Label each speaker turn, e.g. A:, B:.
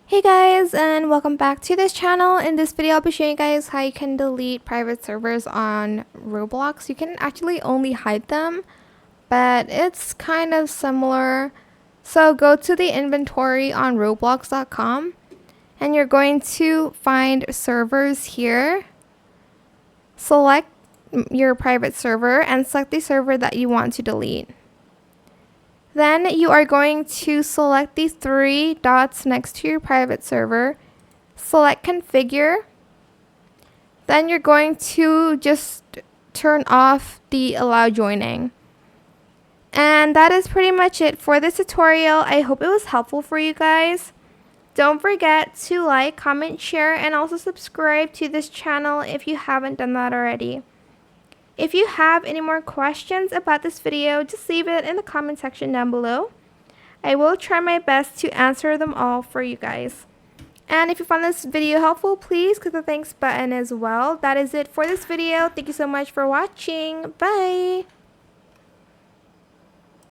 A: Hey guys, and welcome back to this channel. In this video I'll be showing you guys how you can delete private servers on Roblox. You can actually only hide them, but it's kind of similar. So go to the inventory on roblox.com and you're going to find servers here. Select your private server and select the server that you want to delete. Then you are going to select these three dots next to your private server. Select configure. Then you're going to just turn off the allow joining. And that is pretty much it for this tutorial. I hope it was helpful for you guys. Don't forget to like, comment, share, and also subscribe to this channel if you haven't done that already. If you have any more questions about this video, just leave it in the comment section down below. I will try my best to answer them all for you guys. And if you found this video helpful, please click the thanks button as well. That is it for this video. Thank you so much for watching. Bye!